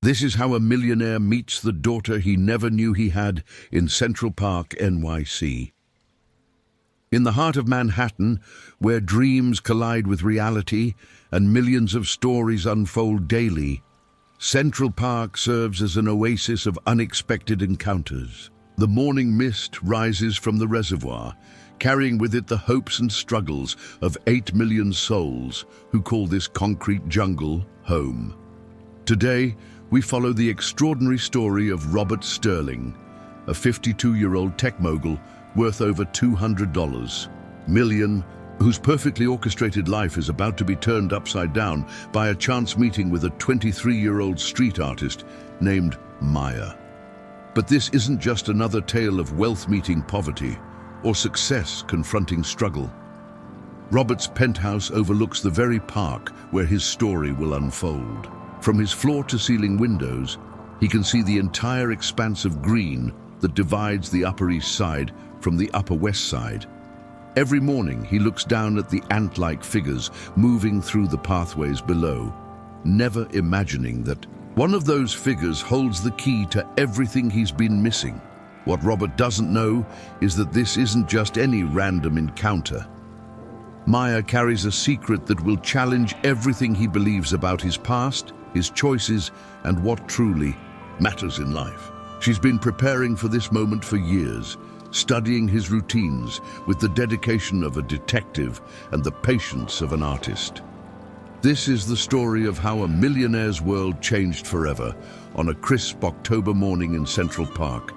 This is how a millionaire meets the daughter he never knew he had in Central Park, NYC. In the heart of Manhattan, where dreams collide with reality and millions of stories unfold daily, Central Park serves as an oasis of unexpected encounters. The morning mist rises from the reservoir, carrying with it the hopes and struggles of 8 million souls who call this concrete jungle home. Today, we follow the extraordinary story of Robert Sterling, a 52-year-old tech mogul worth over $200 million, whose perfectly orchestrated life is about to be turned upside down by a chance meeting with a 23-year-old street artist named Maya. But this isn't just another tale of wealth meeting poverty or success confronting struggle. Robert's penthouse overlooks the very park where his story will unfold. From his floor-to-ceiling windows, he can see the entire expanse of green that divides the Upper East Side from the Upper West Side. Every morning, he looks down at the ant-like figures moving through the pathways below, never imagining that one of those figures holds the key to everything he's been missing. What Robert doesn't know is that this isn't just any random encounter. Maya carries a secret that will challenge everything he believes about his past, his choices, and what truly matters in life. She's been preparing for this moment for years, studying his routines with the dedication of a detective and the patience of an artist. This is the story of how a millionaire's world changed forever on a crisp October morning in Central Park,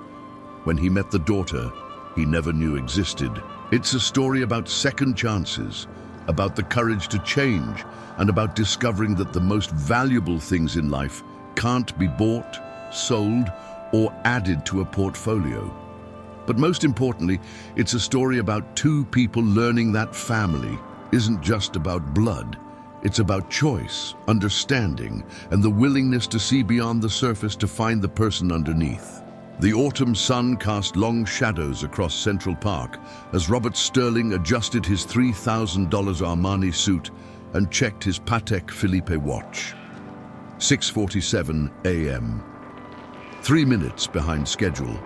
when he met the daughter he never knew existed. It's a story about second chances, about the courage to change, and about discovering that the most valuable things in life can't be bought, sold, or added to a portfolio. But most importantly, it's a story about two people learning that family isn't just about blood. It's about choice, understanding, and the willingness to see beyond the surface to find the person underneath. The autumn sun cast long shadows across Central Park as Robert Sterling adjusted his $3,000 Armani suit and checked his Patek Philippe watch. 6:47 a.m. 3 minutes behind schedule.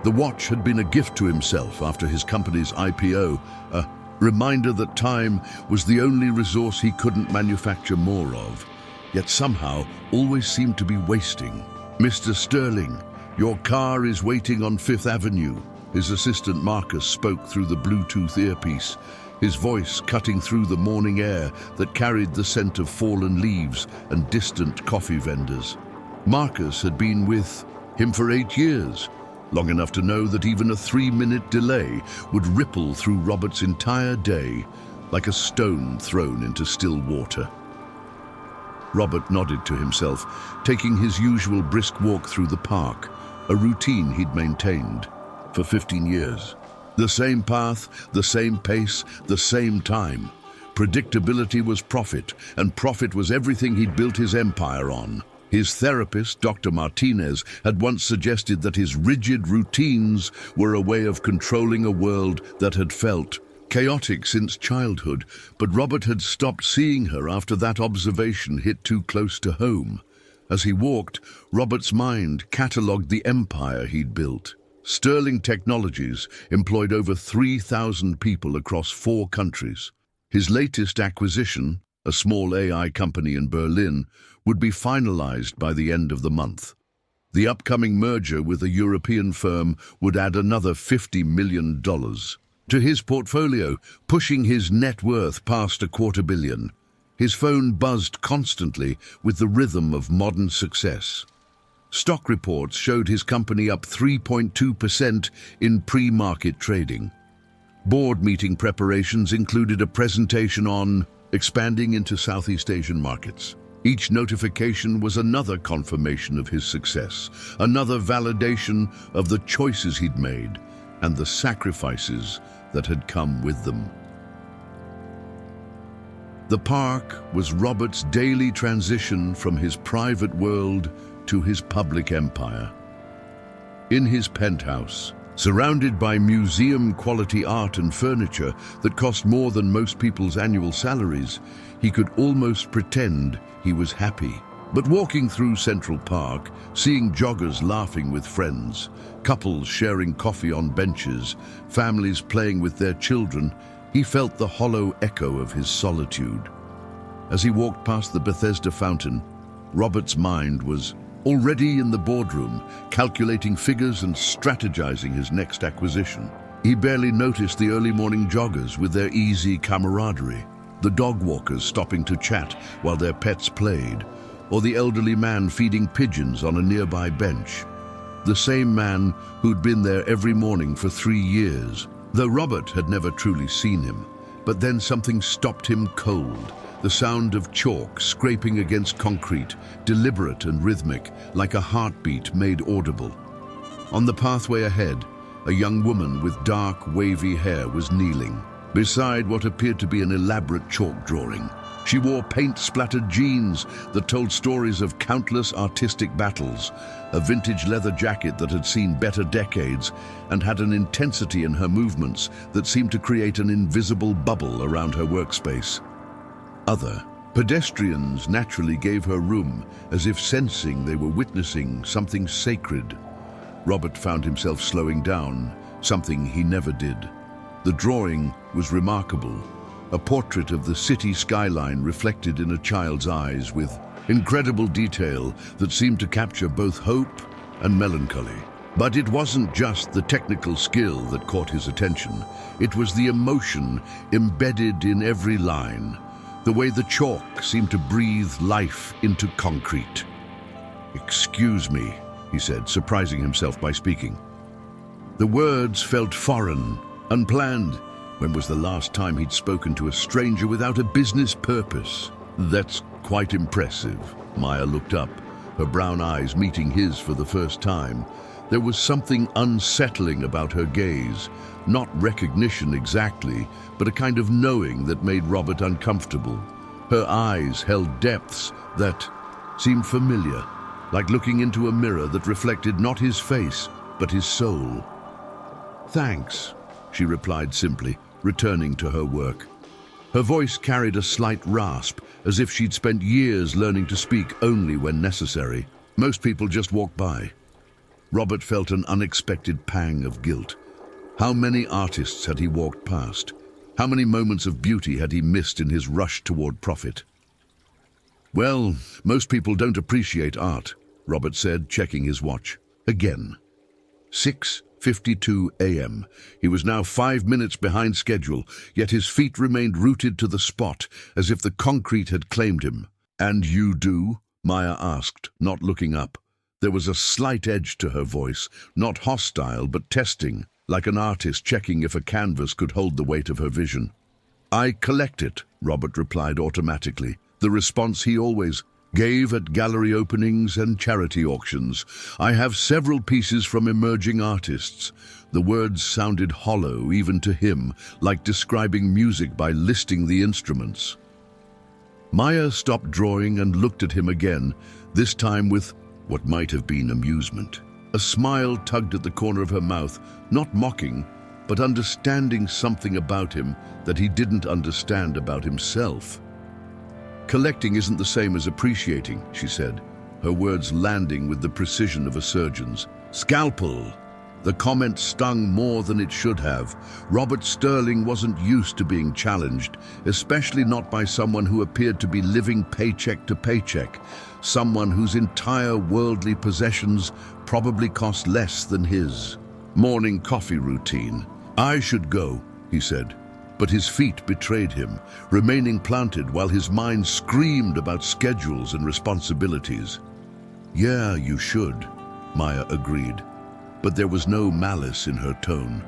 The watch had been a gift to himself after his company's IPO, a reminder that time was the only resource he couldn't manufacture more of, yet somehow always seemed to be wasting. "Mr. Sterling, your car is waiting on Fifth Avenue," his assistant Marcus spoke through the Bluetooth earpiece, his voice cutting through the morning air that carried the scent of fallen leaves and distant coffee vendors. Marcus had been with him for 8 years, long enough to know that even a 3-minute delay would ripple through Robert's entire day like a stone thrown into still water. Robert nodded to himself, taking his usual brisk walk through the park, a routine he'd maintained for 15 years. The same path, the same pace, the same time. Predictability was profit, and profit was everything he'd built his empire on. His therapist, Dr. Martinez, had once suggested that his rigid routines were a way of controlling a world that had felt chaotic since childhood, but Robert had stopped seeing her after that observation hit too close to home. As he walked, Robert's mind catalogued the empire he'd built. Sterling Technologies employed over 3,000 people across 4 countries. His latest acquisition, a small AI company in Berlin, would be finalized by the end of the month. The upcoming merger with a European firm would add another $50 million to his portfolio, pushing his net worth past $250 million. His phone buzzed constantly with the rhythm of modern success. Stock reports showed his company up 3.2% in pre-market trading. Board meeting preparations included a presentation on expanding into Southeast Asian markets. Each notification was another confirmation of his success, another validation of the choices he'd made and the sacrifices that had come with them. The park was Robert's daily transition from his private world to his public empire. In his penthouse, surrounded by museum-quality art and furniture that cost more than most people's annual salaries, he could almost pretend he was happy. But walking through Central Park, seeing joggers laughing with friends, couples sharing coffee on benches, families playing with their children, he felt the hollow echo of his solitude. As he walked past the Bethesda fountain, Robert's mind was already in the boardroom, calculating figures and strategizing his next acquisition. He barely noticed the early morning joggers with their easy camaraderie, the dog walkers stopping to chat while their pets played, or the elderly man feeding pigeons on a nearby bench. The same man who'd been there every morning for 3 years, though Robert had never truly seen him. But then something stopped him cold. The sound of chalk scraping against concrete, deliberate and rhythmic, like a heartbeat made audible. On the pathway ahead, a young woman with dark, wavy hair was kneeling, beside what appeared to be an elaborate chalk drawing. She wore paint-splattered jeans that told stories of countless artistic battles, a vintage leather jacket that had seen better decades, and had an intensity in her movements that seemed to create an invisible bubble around her workspace. Other pedestrians naturally gave her room, as if sensing they were witnessing something sacred. Robert found himself slowing down, something he never did. The drawing was remarkable, a portrait of the city skyline reflected in a child's eyes with incredible detail that seemed to capture both hope and melancholy. But it wasn't just the technical skill that caught his attention. It was the emotion embedded in every line, the way the chalk seemed to breathe life into concrete. "Excuse me," he said, surprising himself by speaking. The words felt foreign, unplanned. When was the last time he'd spoken to a stranger without a business purpose? "That's quite impressive." Maya looked up, her brown eyes meeting his for the first time. There was something unsettling about her gaze, not recognition exactly, but a kind of knowing that made Robert uncomfortable. Her eyes held depths that seemed familiar, like looking into a mirror that reflected not his face, but his soul. "Thanks," she replied simply, returning to her work. Her voice carried a slight rasp, as if she'd spent years learning to speak only when necessary. Most people just walk by. Robert felt an unexpected pang of guilt. How many artists had he walked past? How many moments of beauty had he missed in his rush toward profit? "Well, most people don't appreciate art," Robert said, checking his watch. Again. 6:52 a.m. He was now 5 minutes behind schedule, yet his feet remained rooted to the spot, as if the concrete had claimed him. "And you do?" Maya asked, not looking up. There was a slight edge to her voice, not hostile but testing, like an artist checking if a canvas could hold the weight of her vision. "I collect it," Robert replied automatically, the response he always gave at gallery openings and charity auctions. "I have several pieces from emerging artists." The words sounded hollow even to him, like describing music by listing the instruments. Maya stopped drawing and looked at him again, this time with what might have been amusement. A smile tugged at the corner of her mouth, not mocking, but understanding something about him that he didn't understand about himself. "Collecting isn't the same as appreciating," she said, her words landing with the precision of a surgeon's. "Scalpel!" The comment stung more than it should have. Robert Sterling wasn't used to being challenged, especially not by someone who appeared to be living paycheck to paycheck, someone whose entire worldly possessions probably cost less than his. Morning coffee routine. "I should go," he said, but his feet betrayed him, remaining planted while his mind screamed about schedules and responsibilities. "Yeah, you should," Maya agreed, but there was no malice in her tone.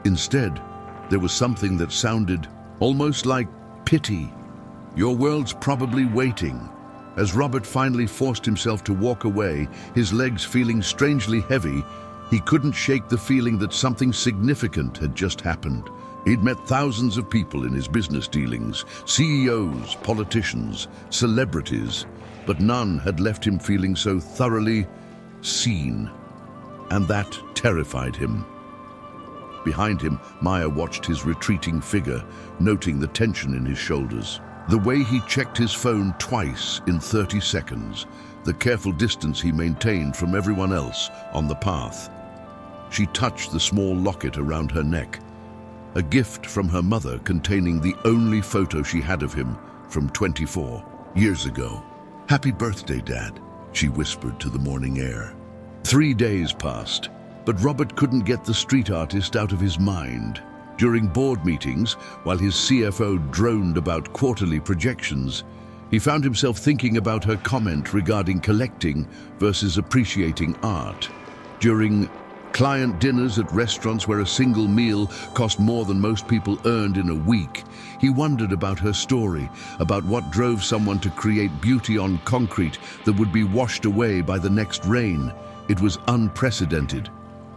Instead, there was something that sounded almost like pity. "Your world's probably waiting." As Robert finally forced himself to walk away, his legs feeling strangely heavy, he couldn't shake the feeling that something significant had just happened. He'd met thousands of people in his business dealings, CEOs, politicians, celebrities, but none had left him feeling so thoroughly seen. And that terrified him. Behind him, Maya watched his retreating figure, noting the tension in his shoulders. The way he checked his phone twice in 30 seconds, the careful distance he maintained from everyone else on the path. She touched the small locket around her neck, a gift from her mother containing the only photo she had of him from 24 years ago. "Happy birthday, Dad," she whispered to the morning air. 3 days passed, but Robert couldn't get the street artist out of his mind. During board meetings, while his CFO droned about quarterly projections, he found himself thinking about her comment regarding collecting versus appreciating art. During client dinners at restaurants where a single meal cost more than most people earned in a week, he wondered about her story, about what drove someone to create beauty on concrete that would be washed away by the next rain. It was unprecedented.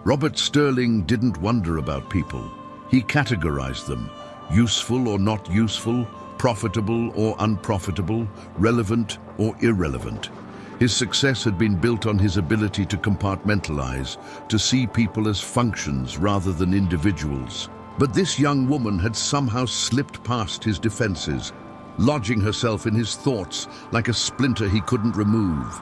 Robert Sterling didn't wonder about people. He categorized them: useful or not useful, profitable or unprofitable, relevant or irrelevant. His success had been built on his ability to compartmentalize, to see people as functions rather than individuals. But this young woman had somehow slipped past his defenses, lodging herself in his thoughts like a splinter he couldn't remove.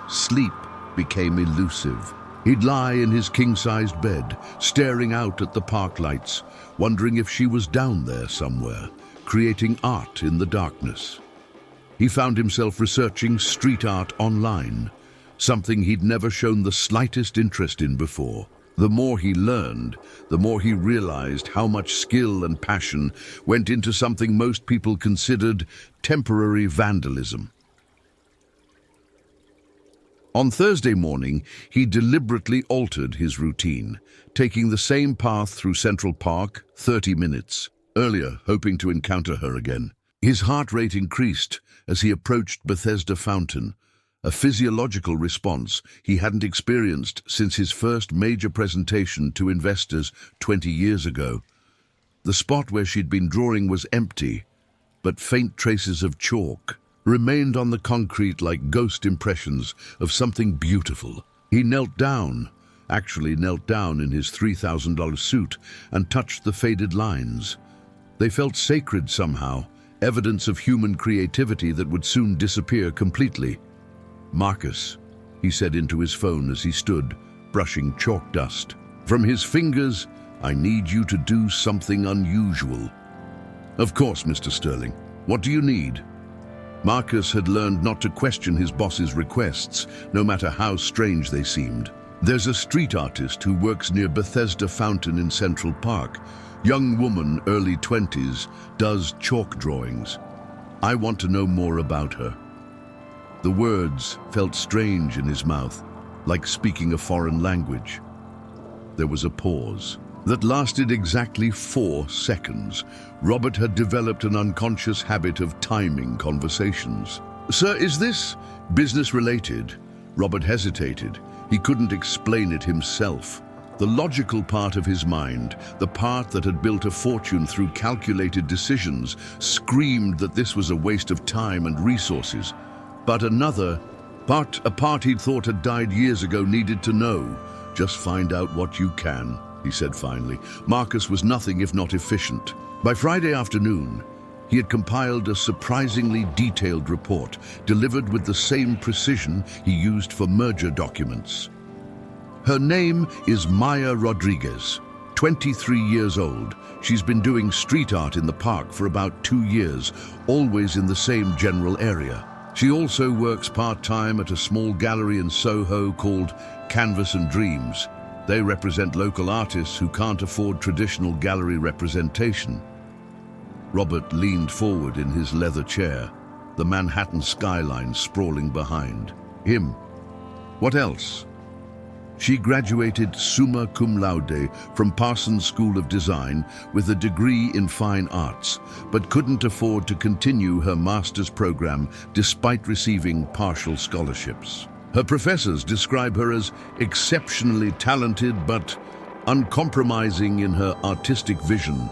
Sleep became elusive. He'd lie in his king-sized bed, staring out at the park lights, wondering if she was down there somewhere, creating art in the darkness. He found himself researching street art online, something he'd never shown the slightest interest in before. The more he learned, the more he realized how much skill and passion went into something most people considered temporary vandalism. On Thursday morning, he deliberately altered his routine, taking the same path through Central Park 30 minutes earlier, hoping to encounter her again. His heart rate increased as he approached Bethesda Fountain, a physiological response he hadn't experienced since his first major presentation to investors 20 years ago. The spot where she'd been drawing was empty, but faint traces of chalk remained on the concrete like ghost impressions of something beautiful. He knelt down in his $3,000 suit and touched the faded lines. They felt sacred somehow, evidence of human creativity that would soon disappear completely. "Marcus," he said into his phone as he stood, brushing chalk dust. From his fingers, "I need you to do something unusual." "Of course, Mr. Sterling. What do you need?" Marcus had learned not to question his boss's requests, no matter how strange they seemed. "There's a street artist who works near Bethesda Fountain in Central Park. Young woman, early 20s, does chalk drawings. I want to know more about her." The words felt strange in his mouth, like speaking a foreign language. There was a pause that lasted exactly 4 seconds. Robert had developed an unconscious habit of timing conversations. "Sir, is this business-related?" Robert hesitated. He couldn't explain it himself. The logical part of his mind, the part that had built a fortune through calculated decisions, screamed that this was a waste of time and resources. But a part he'd thought had died years ago, needed to know. "Just find out what you can," he said finally. Marcus was nothing if not efficient. By Friday afternoon, he had compiled a surprisingly detailed report, delivered with the same precision he used for merger documents. Her name is Maya Rodriguez, 23 years old. She's been doing street art in the park for about 2 years, always in the same general area. She also works part-time at a small gallery in Soho called Canvas and Dreams. They represent local artists who can't afford traditional gallery representation. Robert leaned forward in his leather chair, the Manhattan skyline sprawling behind him. "What else?" She graduated summa cum laude from Parsons School of Design with a degree in fine arts, but couldn't afford to continue her master's program despite receiving partial scholarships. Her professors describe her as exceptionally talented but uncompromising in her artistic vision.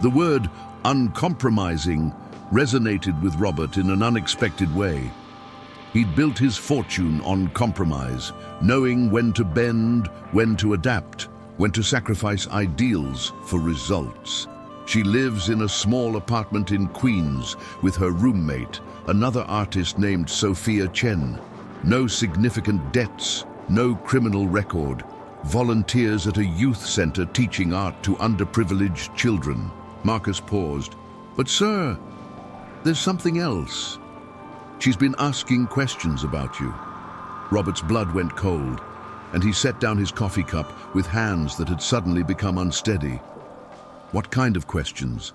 The word uncompromising resonated with Robert in an unexpected way. He'd built his fortune on compromise, knowing when to bend, when to adapt, when to sacrifice ideals for results. She lives in a small apartment in Queens with her roommate, another artist named Sophia Chen. No significant debts, no criminal record. Volunteers at a youth center teaching art to underprivileged children. Marcus paused. But sir, there's something else. She's been asking questions about you. Robert's blood went cold, and he set down his coffee cup with hands that had suddenly become unsteady. What kind of questions?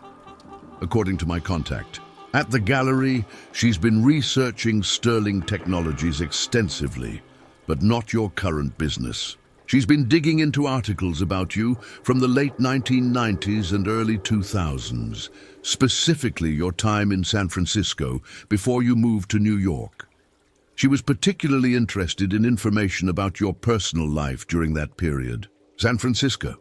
According to my contact. At the gallery, she's been researching Sterling Technologies extensively, but not your current business. She's been digging into articles about you from the late 1990s and early 2000s, specifically your time in San Francisco before you moved to New York. She was particularly interested in information about your personal life during that period. San Francisco.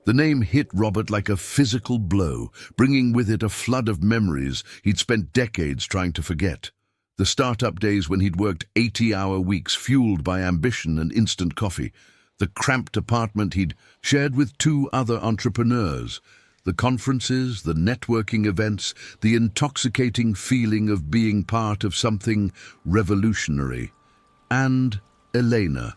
The name hit Robert like a physical blow, bringing with it a flood of memories he'd spent decades trying to forget. The startup days when he'd worked 80-hour weeks fueled by ambition and instant coffee. The cramped apartment he'd shared with two other entrepreneurs. The conferences, the networking events, the intoxicating feeling of being part of something revolutionary. And Elena,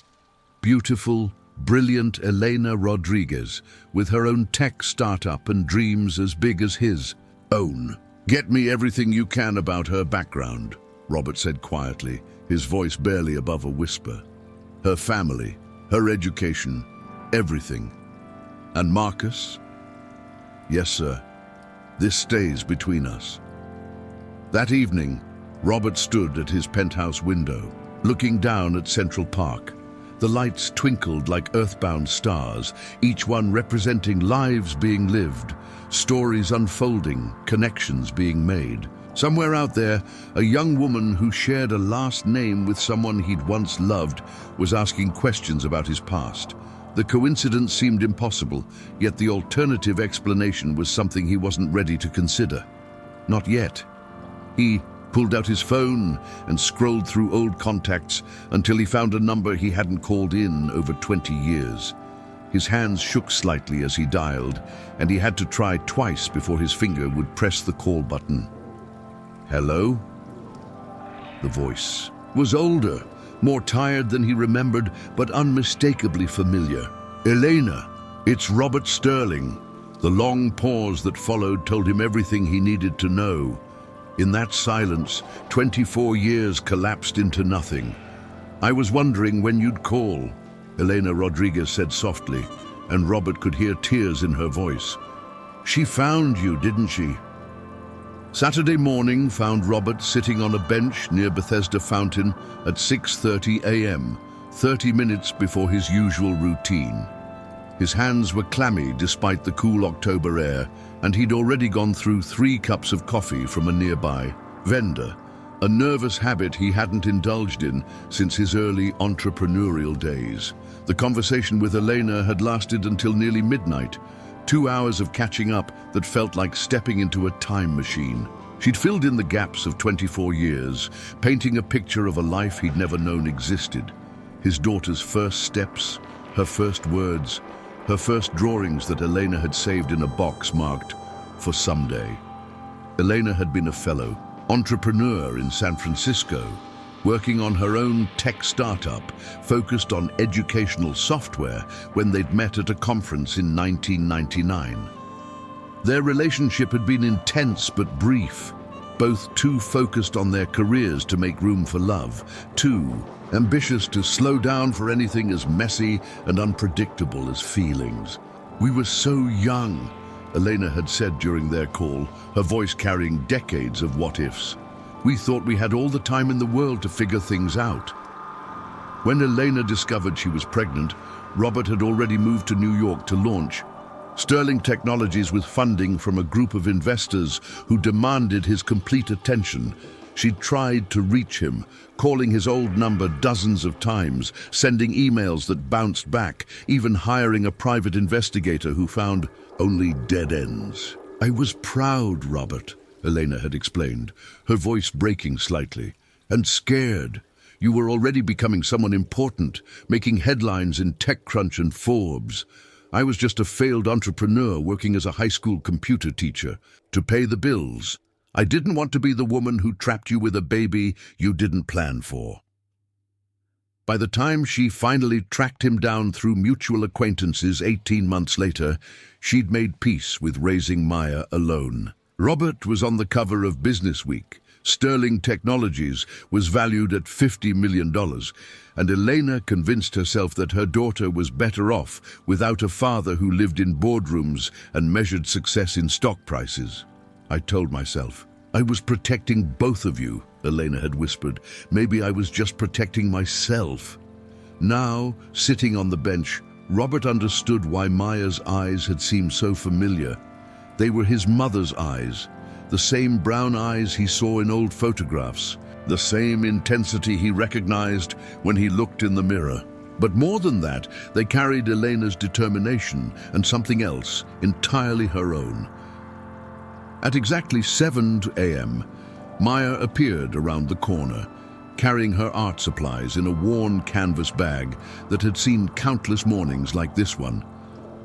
beautiful, brilliant Elena Rodriguez, with her own tech startup and dreams as big as his own. Get me everything you can about her background, Robert said quietly, his voice barely above a whisper. Her family, her education, everything. And Marcus? Yes, sir. This stays between us. That evening, Robert stood at his penthouse window, looking down at Central Park. The lights twinkled like earthbound stars, each one representing lives being lived, stories unfolding, connections being made. Somewhere out there, a young woman who shared a last name with someone he'd once loved was asking questions about his past. The coincidence seemed impossible, yet the alternative explanation was something he wasn't ready to consider. Not yet. He pulled out his phone and scrolled through old contacts until he found a number he hadn't called in over 20 years. His hands shook slightly as he dialed, and he had to try twice before his finger would press the call button. Hello? The voice was older, more tired than he remembered, but unmistakably familiar. Elena, it's Robert Sterling. The long pause that followed told him everything he needed to know. In that silence, 24 years collapsed into nothing. I was wondering when you'd call, Elena Rodriguez said softly, and Robert could hear tears in her voice. She found you, didn't she? Saturday morning found Robert sitting on a bench near Bethesda Fountain at 6:30 a.m., 30 minutes before his usual routine. His hands were clammy despite the cool October air, and he'd already gone through 3 cups of coffee from a nearby vendor, a nervous habit he hadn't indulged in since his early entrepreneurial days. The conversation with Elena had lasted until nearly midnight, 2 hours of catching up that felt like stepping into a time machine. She'd filled in the gaps of 24 years, painting a picture of a life he'd never known existed. His daughter's first steps, her first words, her first drawings that Elena had saved in a box marked, "For someday." Elena had been a fellow entrepreneur in San Francisco, working on her own tech startup focused on educational software when they'd met at a conference in 1999. Their relationship had been intense but brief, both too focused on their careers to make room for love, too ambitious to slow down for anything as messy and unpredictable as feelings. "We were so young," Elena had said during their call, her voice carrying decades of what-ifs. "We thought we had all the time in the world to figure things out." When Elena discovered she was pregnant, Robert had already moved to New York to launch Sterling Technologies with funding from a group of investors who demanded his complete attention. She'd tried to reach him, calling his old number dozens of times, sending emails that bounced back, even hiring a private investigator who found only dead ends. "I was proud, Robert," Elena had explained, her voice breaking slightly, "and scared. You were already becoming someone important, making headlines in TechCrunch and Forbes. I was just a failed entrepreneur working as a high school computer teacher to pay the bills. I didn't want to be the woman who trapped you with a baby you didn't plan for. By the time she finally tracked him down through mutual acquaintances 18 months later, she'd made peace with raising Maya alone. Robert was on the cover of Business Week. Sterling Technologies was valued at $50 million, and Elena convinced herself that her daughter was better off without a father who lived in boardrooms and measured success in stock prices. I told myself, I was protecting both of you, Elena had whispered. Maybe I was just protecting myself. Now, sitting on the bench, Robert understood why Maya's eyes had seemed so familiar. They were his mother's eyes, the same brown eyes he saw in old photographs, the same intensity he recognized when he looked in the mirror. But more than that, they carried Elena's determination and something else, entirely her own. At exactly 7 a.m., Maya appeared around the corner, carrying her art supplies in a worn canvas bag that had seen countless mornings like this one.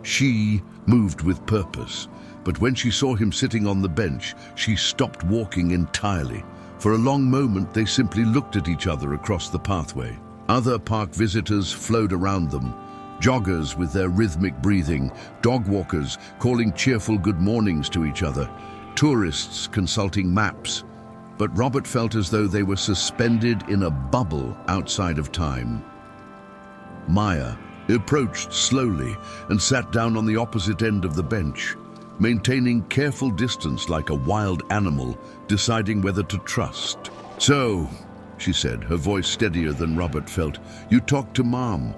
She moved with purpose, but when she saw him sitting on the bench, she stopped walking entirely. For a long moment, they simply looked at each other across the pathway. Other park visitors flowed around them, joggers with their rhythmic breathing, dog walkers calling cheerful good mornings to each other, tourists consulting maps. But Robert felt as though they were suspended in a bubble outside of time. Maya approached slowly and sat down on the opposite end of the bench, maintaining careful distance like a wild animal, deciding whether to trust. "So," she said, her voice steadier than Robert felt, "you talked to Mom."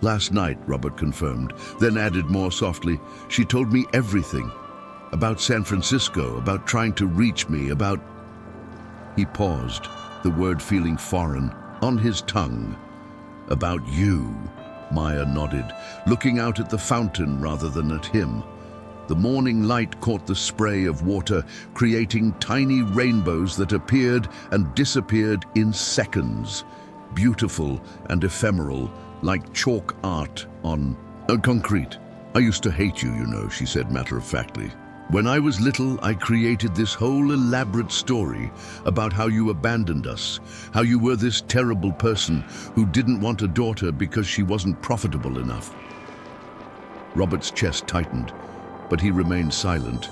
"Last night," Robert confirmed, then added more softly, "She told me everything. About San Francisco, about trying to reach me, about..." He paused, the word feeling foreign, on his tongue. "About you," Maya nodded, looking out at the fountain rather than at him. The morning light caught the spray of water, creating tiny rainbows that appeared and disappeared in seconds, beautiful and ephemeral, like chalk art on concrete. "I used to hate you, you know," she said matter-of-factly. "When I was little, I created this whole elaborate story about how you abandoned us, how you were this terrible person who didn't want a daughter because she wasn't profitable enough." Robert's chest tightened, but he remained silent.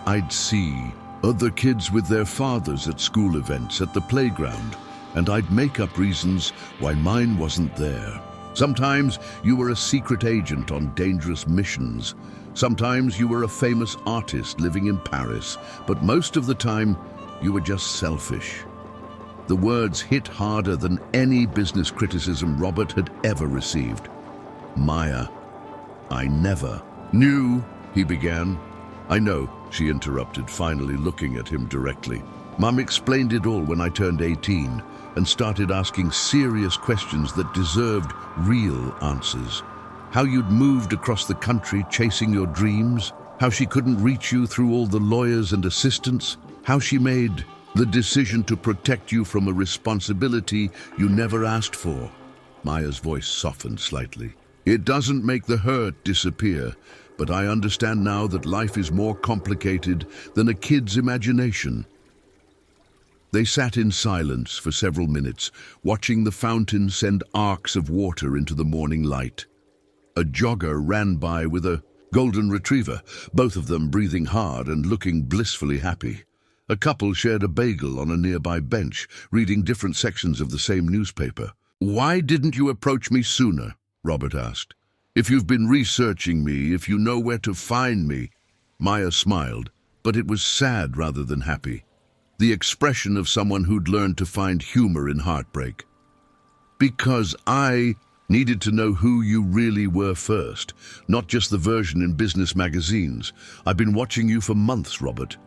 "I'd see other kids with their fathers at school events, at the playground, and I'd make up reasons why mine wasn't there. Sometimes you were a secret agent on dangerous missions. Sometimes you were a famous artist living in Paris, but most of the time you were just selfish." The words hit harder than any business criticism Robert had ever received. "Maya, I never knew," he began. "I know," she interrupted, finally looking at him directly. "Mom explained it all when I turned 18 and started asking serious questions that deserved real answers. How you'd moved across the country chasing your dreams, how she couldn't reach you through all the lawyers and assistants, how she made the decision to protect you from a responsibility you never asked for." Maya's voice softened slightly. "It doesn't make the hurt disappear, but I understand now that life is more complicated than a kid's imagination." They sat in silence for several minutes, watching the fountain send arcs of water into the morning light. A jogger ran by with a golden retriever, both of them breathing hard and looking blissfully happy. A couple shared a bagel on a nearby bench, reading different sections of the same newspaper. "Why didn't you approach me sooner?" Robert asked. "If you've been researching me, if you know where to find me." Maya smiled, but it was sad rather than happy. The expression of someone who'd learned to find humor in heartbreak. "Because I needed to know who you really were first, not just the version in business magazines. I've been watching you for months, Robert.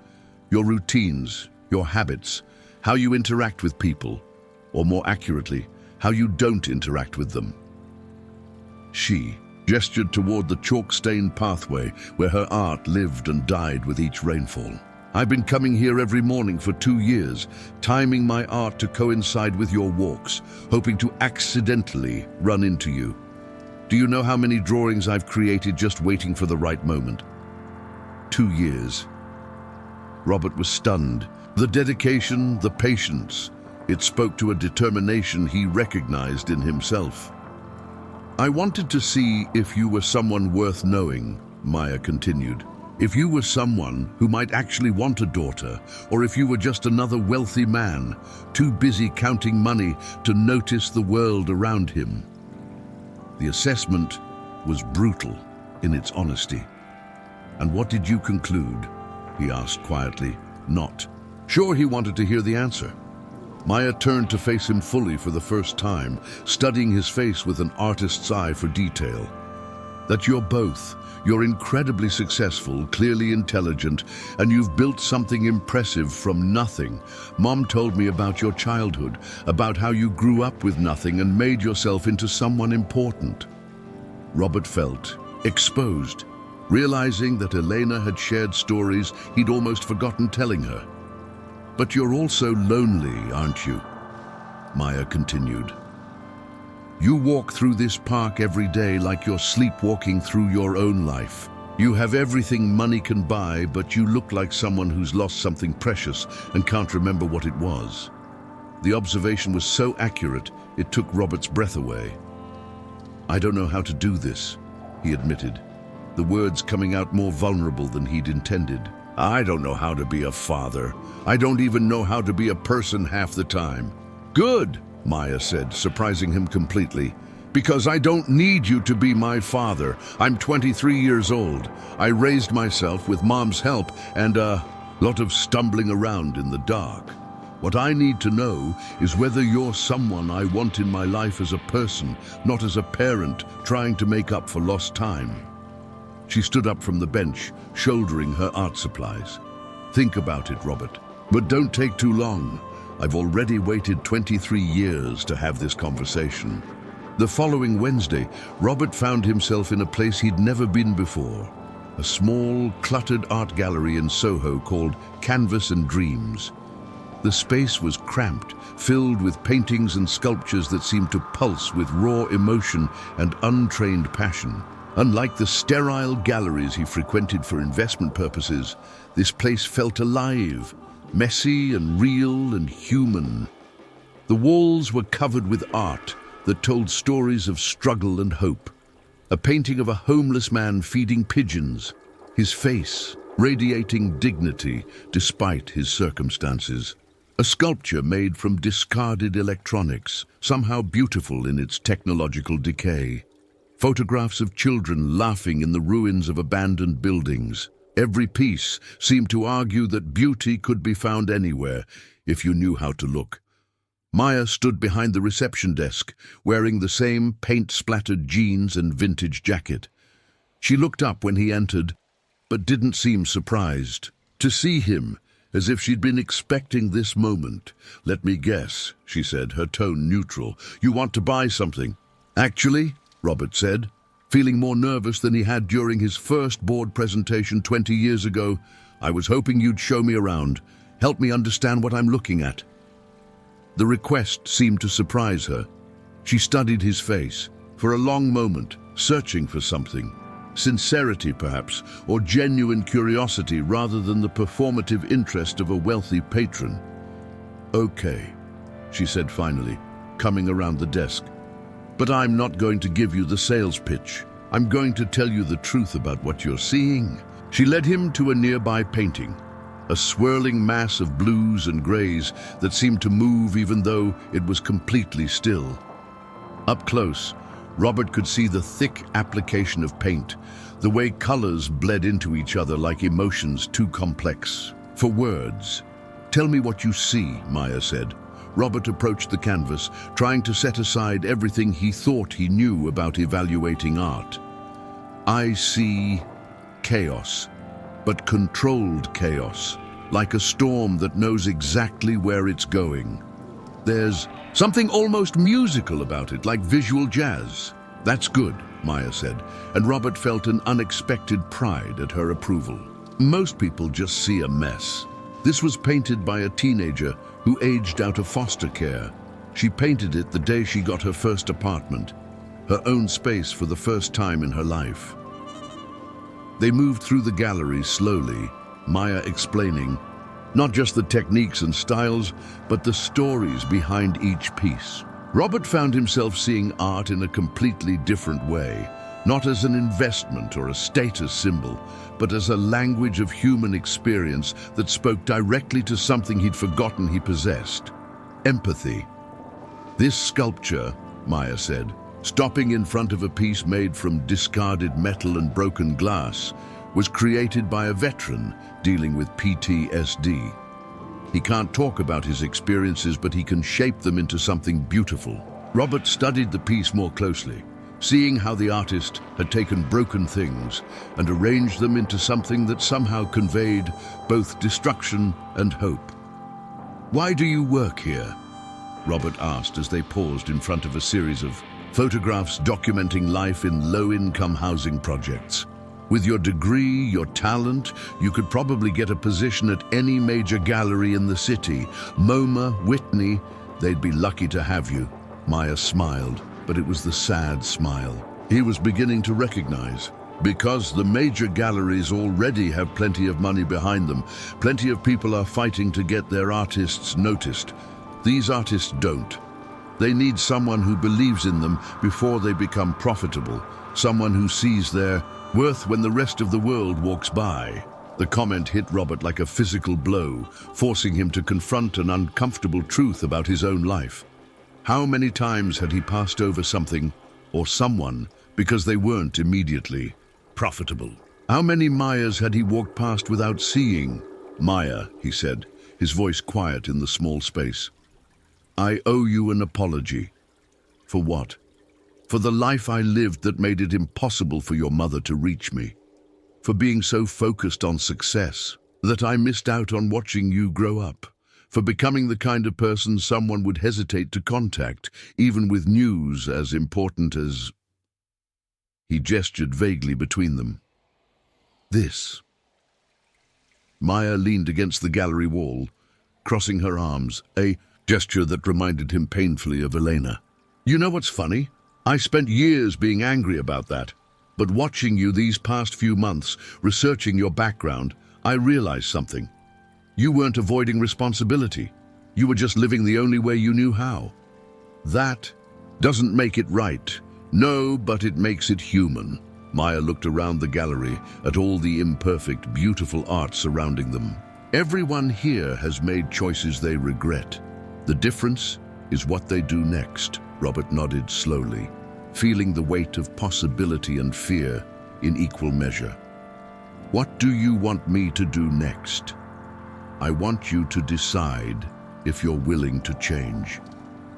Your routines, your habits, how you interact with people, or more accurately, how you don't interact with them." She gestured toward the chalk-stained pathway where her art lived and died with each rainfall. "I've been coming here every morning for 2 years, timing my art to coincide with your walks, hoping to accidentally run into you." Do you know how many drawings I've created just waiting for the right moment? 2 years. Robert was stunned. The dedication, the patience, it spoke to a determination he recognized in himself. I wanted to see if you were someone worth knowing, Maya continued. If you were someone who might actually want a daughter, or if you were just another wealthy man, too busy counting money to notice the world around him. The assessment was brutal in its honesty. And what did you conclude? He asked quietly. Not. Sure, he wanted to hear the answer. Maya turned to face him fully for the first time, studying his face with an artist's eye for detail. That you're both. You're incredibly successful, clearly intelligent, and you've built something impressive from nothing. Mom told me about your childhood, about how you grew up with nothing and made yourself into someone important. Robert felt exposed, realizing that Elena had shared stories he'd almost forgotten telling her. But you're also lonely, aren't you? Maya continued. You walk through this park every day like you're sleepwalking through your own life. You have everything money can buy, but you look like someone who's lost something precious and can't remember what it was. The observation was so accurate, it took Robert's breath away. I don't know how to do this, he admitted, the words coming out more vulnerable than he'd intended. I don't know how to be a father. I don't even know how to be a person half the time. Good, Maya said, surprising him completely. Because I don't need you to be my father. I'm 23 years old. I raised myself with Mom's help and a lot of stumbling around in the dark. What I need to know is whether you're someone I want in my life as a person, not as a parent trying to make up for lost time. She stood up from the bench, shouldering her art supplies. Think about it, Robert. But don't take too long. I've already waited 23 years to have this conversation. The following Wednesday, Robert found himself in a place he'd never been before. A small, cluttered art gallery in Soho called Canvas and Dreams. The space was cramped, filled with paintings and sculptures that seemed to pulse with raw emotion and untrained passion. Unlike the sterile galleries he frequented for investment purposes, this place felt alive, messy and real and human. The walls were covered with art that told stories of struggle and hope. A painting of a homeless man feeding pigeons, his face radiating dignity despite his circumstances. A sculpture made from discarded electronics, somehow beautiful in its technological decay. Photographs of children laughing in the ruins of abandoned buildings. Every piece seemed to argue that beauty could be found anywhere if you knew how to look. Maya stood behind the reception desk, wearing the same paint-splattered jeans and vintage jacket. She looked up when he entered, but didn't seem surprised. To see him, as if she'd been expecting this moment. Let me guess, she said, her tone neutral. You want to buy something? Actually, Robert said, feeling more nervous than he had during his first board presentation 20 years ago. I was hoping you'd show me around, help me understand what I'm looking at. The request seemed to surprise her. She studied his face for a long moment, searching for something. Sincerity, perhaps, or genuine curiosity rather than the performative interest of a wealthy patron. Okay, she said finally, coming around the desk. But I'm not going to give you the sales pitch. I'm going to tell you the truth about what you're seeing. She led him to a nearby painting, a swirling mass of blues and grays that seemed to move even though it was completely still. Up close, Robert could see the thick application of paint, the way colors bled into each other like emotions too complex for words. Tell me what you see, Maya said. Robert approached the canvas, trying to set aside everything he thought he knew about evaluating art. I see chaos, but controlled chaos, like a storm that knows exactly where it's going. There's something almost musical about it, like visual jazz. That's good, Maya said, and Robert felt an unexpected pride at her approval. Most people just see a mess. This was painted by a teenager who aged out of foster care. She painted it the day she got her first apartment. her own space for the first time in her life. They moved through the gallery slowly, Maya explaining not just the techniques and styles, but the stories behind each piece. Robert found himself seeing art in a completely different way, not as an investment or a status symbol, but as a language of human experience that spoke directly to something he'd forgotten he possessed: empathy. This sculpture, Maya said, stopping in front of a piece made from discarded metal and broken glass, was created by a veteran dealing with PTSD. He can't talk about his experiences, but he can shape them into something beautiful. Robert studied the piece more closely, seeing how the artist had taken broken things and arranged them into something that somehow conveyed both destruction and hope. "Why do you work here?" Robert asked as they paused in front of a series of photographs documenting life in low-income housing projects. "With your degree, your talent, you could probably get a position at any major gallery in the city. MoMA, Whitney, they'd be lucky to have you." Maya smiled, but it was the sad smile he was beginning to recognize. Because the major galleries already have plenty of money behind them, plenty of people are fighting to get their artists noticed. These artists don't. They need someone who believes in them before they become profitable, someone who sees their worth when the rest of the world walks by. The comment hit Robert like a physical blow, forcing him to confront an uncomfortable truth about his own life. How many times had he passed over something or someone because they weren't immediately profitable? How many Mayas had he walked past without seeing? "Maya," he said, his voice quiet in the small space, "I owe you an apology." "For what?" "For the life I lived that made it impossible for your mother to reach me. For being so focused on success that I missed out on watching you grow up. For becoming the kind of person someone would hesitate to contact, even with news as important as..." He gestured vaguely between them. "This." Maya leaned against the gallery wall, crossing her arms, a gesture that reminded him painfully of Elena. "You know what's funny? I spent years being angry about that. But watching you these past few months, researching your background, I realized something. You weren't avoiding responsibility. You were just living the only way you knew how. That doesn't make it right. No, but it makes it human." Maya looked around the gallery at all the imperfect, beautiful art surrounding them. "Everyone here has made choices they regret. The difference is what they do next." Robert nodded slowly, feeling the weight of possibility and fear in equal measure. "What do you want me to do next?" "I want you to decide if you're willing to change.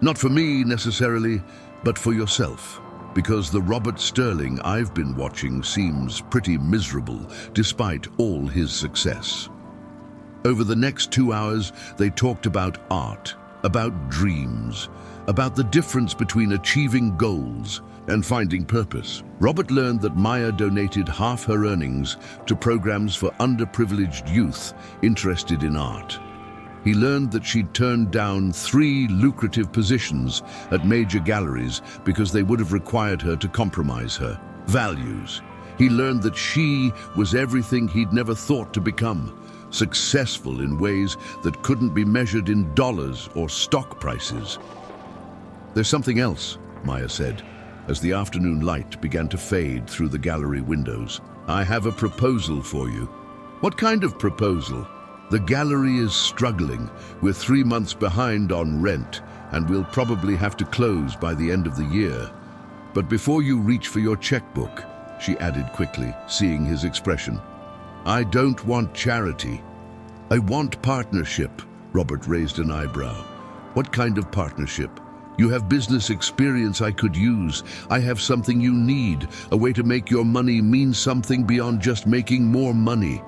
Not for me necessarily, but for yourself. Because the Robert Sterling I've been watching seems pretty miserable despite all his success." Over the next 2 hours, they talked about art, about dreams, about the difference between achieving goals and finding purpose. Robert learned that Maya donated half her earnings to programs for underprivileged youth interested in art. He learned that she'd turned down 3 lucrative positions at major galleries because they would have required her to compromise her values. He learned that she was everything he'd never thought to become, successful in ways that couldn't be measured in dollars or stock prices. "There's something else," Maya said, as the afternoon light began to fade through the gallery windows. "I have a proposal for you." "What kind of proposal?" "The gallery is struggling. We're 3 months behind on rent, and we'll probably have to close by the end of the year. But before you reach for your checkbook," she added quickly, seeing his expression, "I don't want charity. I want partnership." Robert raised an eyebrow. "What kind of partnership?" "You have business experience I could use. I have something you need, a way to make your money mean something beyond just making more money.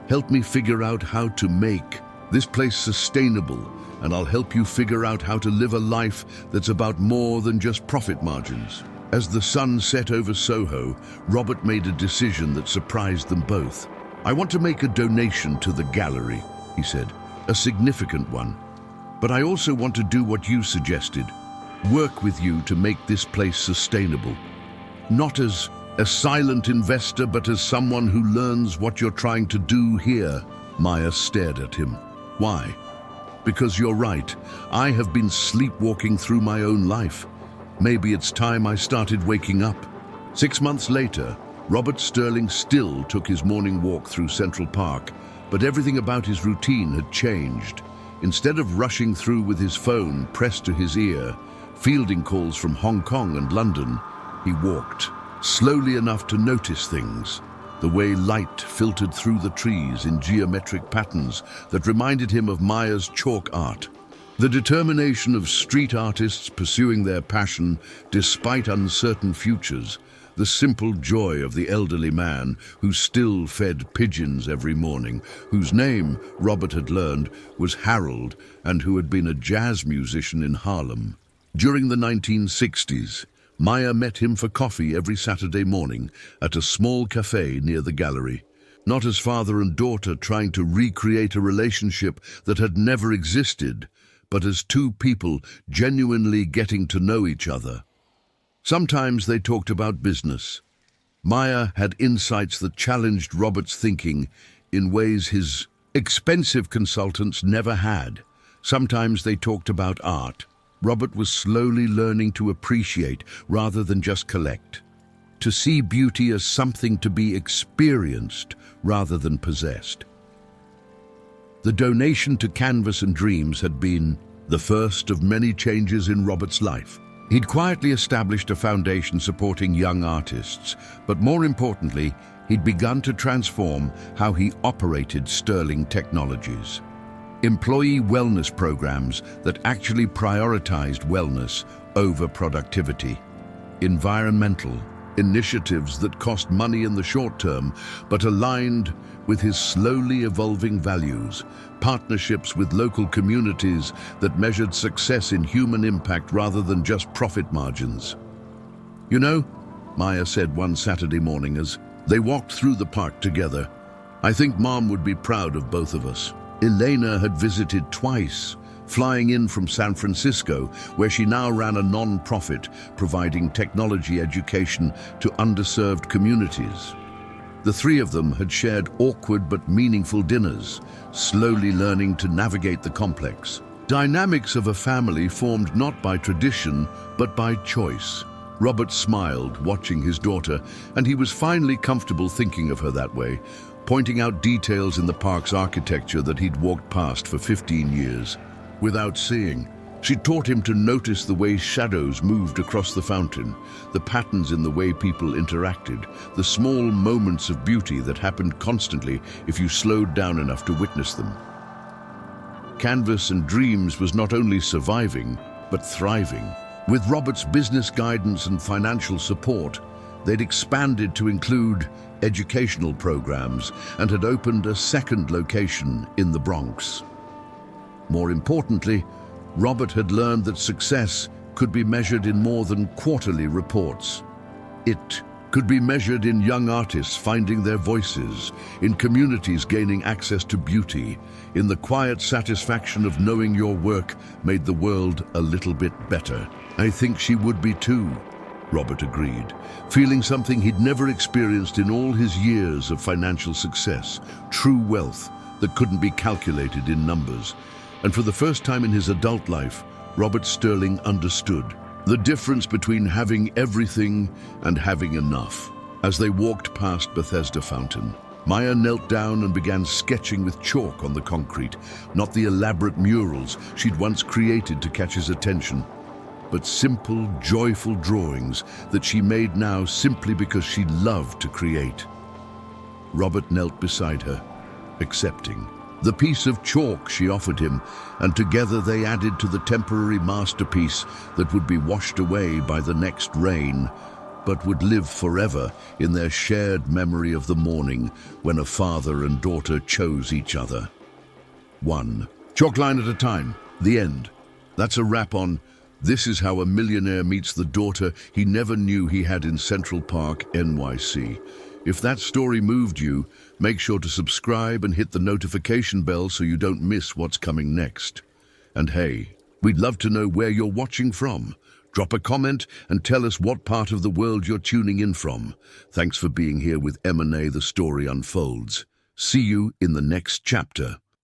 Help me figure out how to make this place sustainable, and I'll help you figure out how to live a life that's about more than just profit margins." As the sun set over Soho, Robert made a decision that surprised them both. "I want to make a donation to the gallery," he said, "a significant one. But I also want to do what you suggested. work with you to make this place sustainable. Not as a silent investor, but as someone who learns what you're trying to do here." Maya stared at him. "Why?" "Because you're right. I have been sleepwalking through my own life. Maybe it's time I started waking up." 6 months later, Robert Sterling still took his morning walk through Central Park, but everything about his routine had changed. Instead of rushing through with his phone pressed to his ear, fielding calls from Hong Kong and London, he walked, slowly enough to notice things. The way light filtered through the trees in geometric patterns that reminded him of Maya's chalk art. The determination of street artists pursuing their passion despite uncertain futures. The simple joy of the elderly man who still fed pigeons every morning, whose name, Robert had learned, was Harold, and who had been a jazz musician in Harlem. During the 1960s, Maya met him for coffee every Saturday morning at a small cafe near the gallery. Not as father and daughter trying to recreate a relationship that had never existed, but as two people genuinely getting to know each other. Sometimes they talked about business. Maya had insights that challenged Robert's thinking in ways his expensive consultants never had. Sometimes they talked about art. Robert was slowly learning to appreciate rather than just collect. To see beauty as something to be experienced rather than possessed. The donation to Canvas and Dreams had been the first of many changes in Robert's life. He'd quietly established a foundation supporting young artists, but more importantly, he'd begun to transform how he operated Sterling Technologies. Employee wellness programs that actually prioritized wellness over productivity. Environmental initiatives that cost money in the short term, but aligned with his slowly evolving values. Partnerships with local communities that measured success in human impact rather than just profit margins. "You know," Maya said one Saturday morning as they walked through the park together, "I think Mom would be proud of both of us." Elena had visited twice, flying in from San Francisco, where she now ran a non-profit providing technology education to underserved communities. The three of them had shared awkward but meaningful dinners, slowly learning to navigate the complex dynamics of a family formed not by tradition, but by choice. Robert smiled, watching his daughter, and he was finally comfortable thinking of her that way, pointing out details in the park's architecture that he'd walked past for 15 years. Without seeing, she taught him to notice the way shadows moved across the fountain, the patterns in the way people interacted, the small moments of beauty that happened constantly if you slowed down enough to witness them. Canvas and Dreams was not only surviving, but thriving. With Robert's business guidance and financial support, they'd expanded to include educational programs and had opened a second location in the Bronx. More importantly, Robert had learned that success could be measured in more than quarterly reports. It could be measured in young artists finding their voices, in communities gaining access to beauty, in the quiet satisfaction of knowing your work made the world a little bit better. "I think she would be too," Robert agreed, feeling something he'd never experienced in all his years of financial success, true wealth that couldn't be calculated in numbers. And for the first time in his adult life, Robert Sterling understood the difference between having everything and having enough. As they walked past Bethesda Fountain, Maya knelt down and began sketching with chalk on the concrete, not the elaborate murals she'd once created to catch his attention, but simple, joyful drawings that she made now simply because she loved to create. Robert knelt beside her, accepting the piece of chalk she offered him, and together they added to the temporary masterpiece that would be washed away by the next rain, but would live forever in their shared memory of the morning when a father and daughter chose each other. One chalk line at a time, the end. That's a wrap on This Is How a Millionaire Meets the Daughter He Never Knew He Had in Central Park, NYC. If that story moved you, make sure to subscribe and hit the notification bell so you don't miss what's coming next. And hey, We'd love to know where you're watching from. Drop a comment and tell us what part of the world you're tuning in from. Thanks for being here with M&A The Story Unfolds. See you in the next chapter.